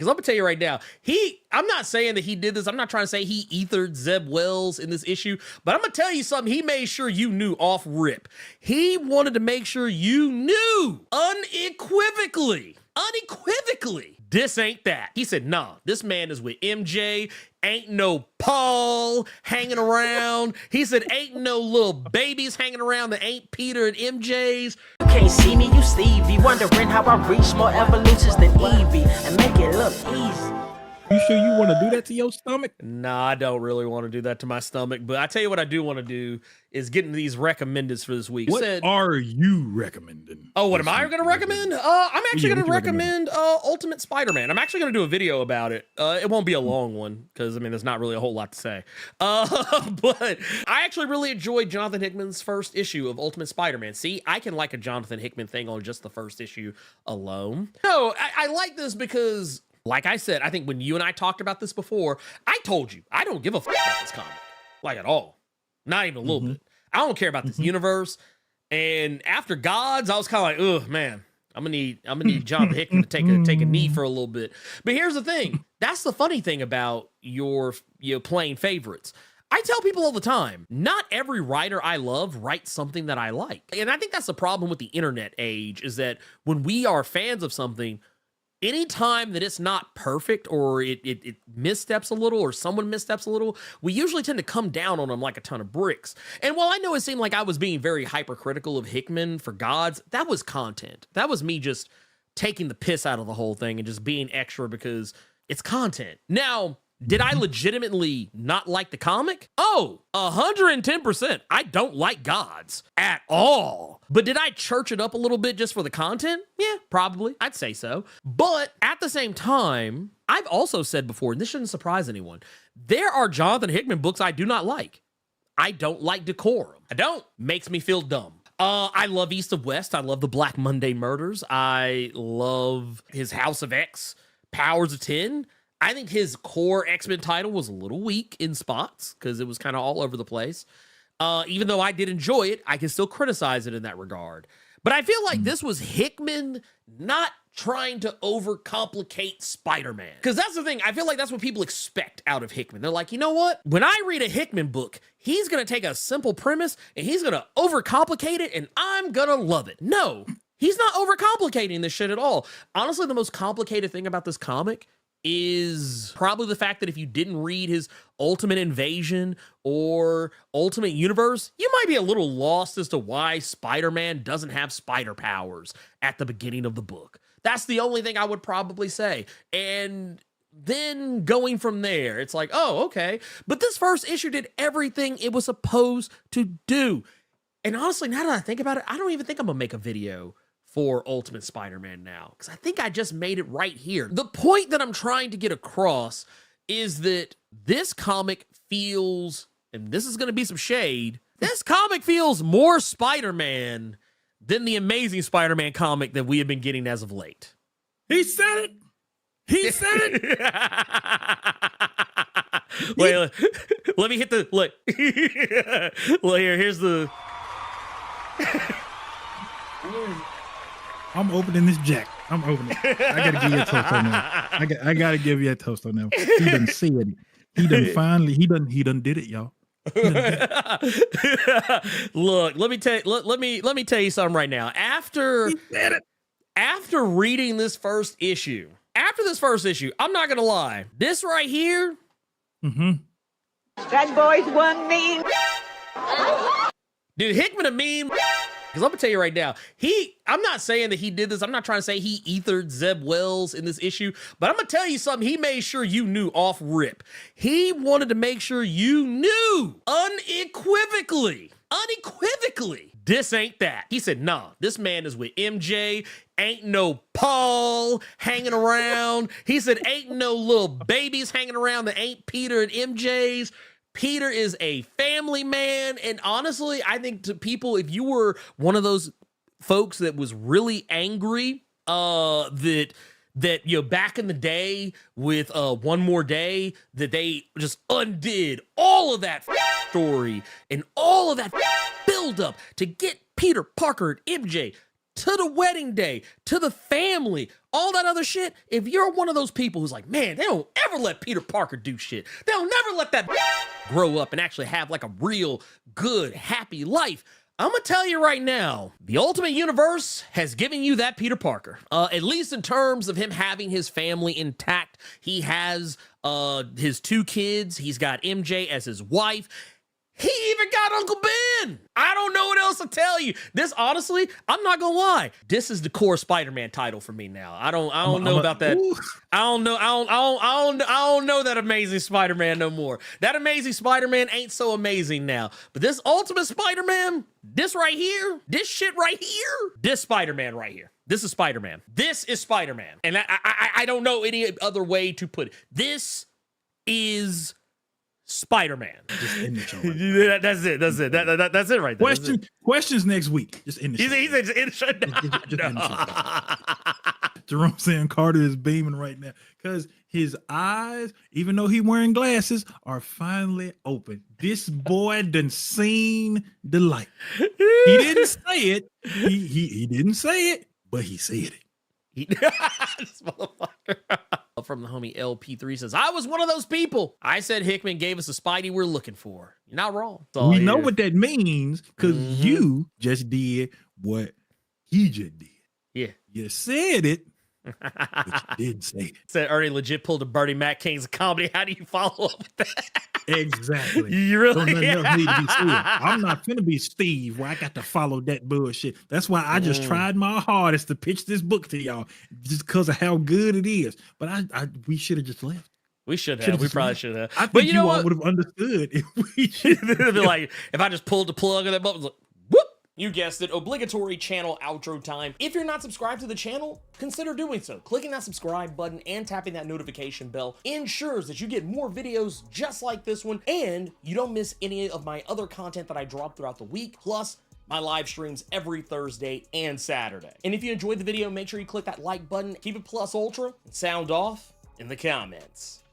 Because I'm gonna tell you right now, I'm not saying that he did this. I'm not trying to say he ethered Zeb Wells in this issue, but I'm gonna tell you something. He made sure you knew off rip. He wanted to make sure you knew unequivocally, this ain't that. He said, nah, this man is with MJ. Ain't no Paul hanging around. He said, ain't no little babies hanging around that ain't Peter and MJ's. You can't see me, you Stevie. Wondering how I reach more evolutions than Evie and make it look easy. You sure you want to do that to your stomach? Nah, I don't really want to do that to my stomach. But I tell you what I do want to do is getting these recommendeds for this week. What are you recommending? Oh, what am I going to recommend? I'm actually going to recommend Ultimate Spider-Man. I'm actually going to do a video about it. It won't be a long one because, I mean, there's not really a whole lot to say. But I actually really enjoyed Jonathan Hickman's first issue of Ultimate Spider-Man. See, I can like a Jonathan Hickman thing on just the first issue alone. No, I like this because, like I said, I think when you and I talked about this before, I told you, I don't give a fuck about this comic. Like at all. Not even a little bit. I don't care about this universe. And after Gods, I was kind of like, ugh, man, I'm gonna need Jonathan Hickman to take a knee for a little bit. But here's the thing. That's the funny thing about your playing favorites. I tell people all the time, not every writer I love writes something that I like. And I think that's the problem with the internet age, is that when we are fans of something, anytime that it's not perfect or it missteps a little or someone missteps a little, we usually tend to come down on them like a ton of bricks. And while I know it seemed like I was being very hypercritical of Hickman for Gods, that was content. That was me just taking the piss out of the whole thing and just being extra because it's content. Now, did I legitimately not like the comic? Oh, 110%. I don't like Gods at all. But did I church it up a little bit just for the content? Yeah, probably. I'd say so. But at the same time, I've also said before, and this shouldn't surprise anyone, there are Jonathan Hickman books I do not like. I don't like Decorum. I don't. Makes me feel dumb. I love East of West. I love the Black Monday Murders. I love his House of X, Powers of 10. I think his core X-Men title was a little weak in spots because it was kind of all over the place. Even though I did enjoy it, I can still criticize it in that regard. But I feel like this was Hickman not trying to overcomplicate Spider-Man. Because that's the thing. I feel like that's what people expect out of Hickman. They're like, you know what? When I read a Hickman book, he's going to take a simple premise and he's going to overcomplicate it and I'm going to love it. No, he's not overcomplicating this shit at all. Honestly, the most complicated thing about this comic is probably the fact that if you didn't read his Ultimate Invasion or Ultimate Universe, you might be a little lost as to why Spider-Man doesn't have spider powers at the beginning of the book. That's the only thing I would probably say. And then going from there, it's like, oh, okay. But this first issue did everything it was supposed to do. And honestly, now that I think about it, I don't even think I'm gonna make a video for Ultimate Spider-Man now, because I think I just made it right here. The point that I'm trying to get across is that this comic feels, and this is going to be some shade, this comic feels more Spider-Man than the Amazing Spider-Man comic that we have been getting as of late. He said it. He said it. Wait, let me hit the, look. Well, here's the... I'm opening this jack. I'm opening it. I gotta give you a toast on that. I gotta give you a toast on that. He done said it. He done finally. He done did it, y'all. Look, let me tell you something right now. After reading this first issue, I'm not gonna lie. This right here. That boy's one mean. Dude, Hickman a meme. Because I'm going to tell you right now, I'm not saying that he did this. I'm not trying to say he ethered Zeb Wells in this issue. But I'm going to tell you something. He made sure you knew off rip. He wanted to make sure you knew unequivocally, this ain't that. He said, nah, this man is with MJ. Ain't no Paul hanging around. He said, ain't no little babies hanging around that ain't Peter and MJ's. Peter is a family man, and honestly, I think to people, if you were one of those folks that was really angry that back in the day with One More Day, that they just undid all of that story and all of that build up to get Peter Parker and MJ to the wedding day, to the family, all that other shit, if you're one of those people who's like, man, they don't ever let Peter Parker do shit. They'll never let that grow up and actually have like a real good, happy life. I'm gonna tell you right now, the Ultimate Universe has given you that Peter Parker. At least in terms of him having his family intact. He has his 2 kids. He's got MJ as his wife. He even got Uncle Ben. I don't know what else to tell you. This, honestly, I'm not gonna lie. This is the core Spider-Man title for me now. I don't know about that. I don't know that Amazing Spider-Man no more. That Amazing Spider-Man ain't so amazing now. But this Ultimate Spider-Man, this right here, this shit right here, this Spider-Man right here. This is Spider-Man. This is Spider-Man. And I don't know any other way to put it. This is Spider-Man. Just end the show right That's it. That's it. That's it right there. Questions next week. Just end the show. He said just end the show. Just end the show. Jerome saying Carter is beaming right now because his eyes, even though he wearing glasses, are finally open. This boy done seen the light. He didn't say it. He didn't say it, but he said it. This motherfucker. From the homie LP3 says, I was one of those people. I said Hickman gave us a Spidey we're looking for. You're not wrong. We know what that means because you just did what he just did. Yeah. You said it, but you didn't say it. Said Ernie legit pulled a Bernie Mac King's comedy. How do you follow up with that? Exactly. You really? Don't nothing else need to be said. I'm not finna be Steve where I got to follow that bullshit. That's why I just tried my hardest to pitch this book to y'all just because of how good it is. But we should have just left. We should have. We probably should have. I think you all would have understood if we should have. It'd be like, if I just pulled the plug on that button, like, whoop. You guessed it, obligatory channel outro time. If you're not subscribed to the channel, consider doing so. Clicking that subscribe button and tapping that notification bell ensures that you get more videos just like this one, and you don't miss any of my other content that I drop throughout the week, plus my live streams every Thursday and Saturday. And if you enjoyed the video, make sure you click that like button, keep it plus ultra, and sound off in the comments.